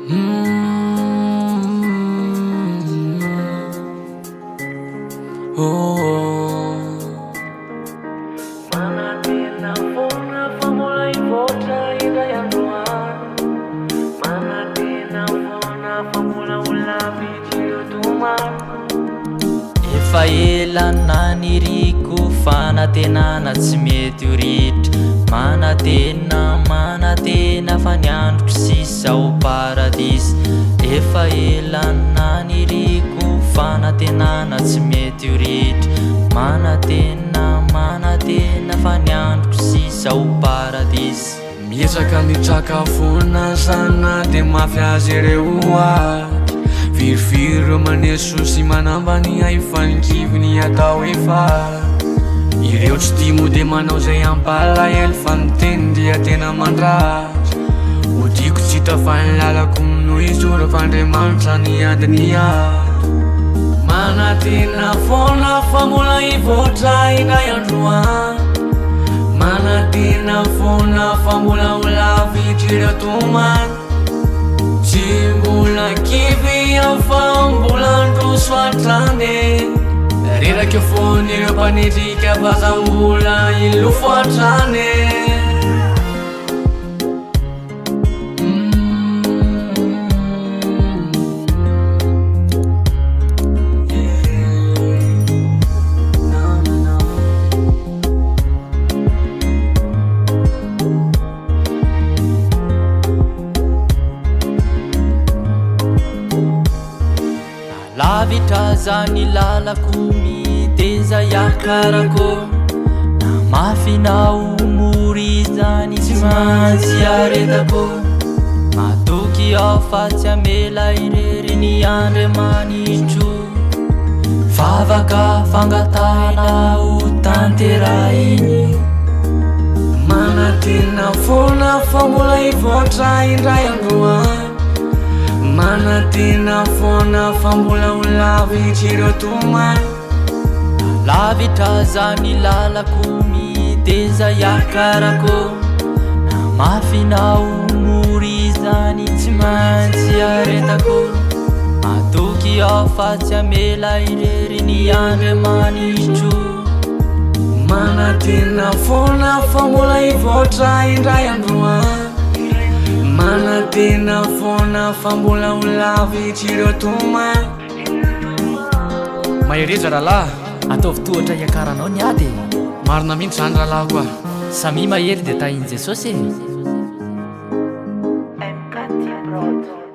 Mana tena fona fambola ivoatra indray androany. Mana tena fona fambola olavitrio tomany. Efa ela naniriko fanantenana tsy mety ho ritra. Mana tena fa ny androko sisa ho paradisy. Efa ela naniriko fanantenana tsy mety ho ritra. Mana tena fa ny androko sisa ho paradisy. Miezaka mitsakafona sana de mafy azy ireo aty. Viriviry maneso sy manambany aifanikivony atao efa. Ireo tsy timo de manao zay ampalahelo fa ny teny dia tena mandratra. Odiko tsy hita fa ny lalako noho izora fa Andriamanitra ny adiny ato. Mana tena foana fa mbola ivoatra indray androany. Mana tena foana fa mbola ho lavitra ireo tomany. Tsy mbola kivy fa mbola androso atrany. Reraka foana ireo mpanetrika fazambola ilofo atrany. Lavitra zany lalako miteza iakarako. Na mafy na omory zany tsy maintsy aretako. Matoky aho fa tsy amela irery ny Andriamanitro. Favaka fangatahana ho tanterahiny. Mana tena foana fa mbola ivoatra indray androany. Mana tena foana fa mbola ho lavitra ireo tomany. Lavitra zany lalako miteza iakarako. Na mafy na omory zany tsy maintsy aretako. Matoky aho fa tsy amela irery ny Andriamanitro. Mana tena foana fa mbola ivoatra indray androany. Mana tena foana fa mbola ho lavitra ireo tomany. Mahereja rahalahy, ataovy tohatra iakaranao ny ady. Marina mihitsy zany rahalahy koa. Samy mahery de tahiny Jesosy. MKT Prod.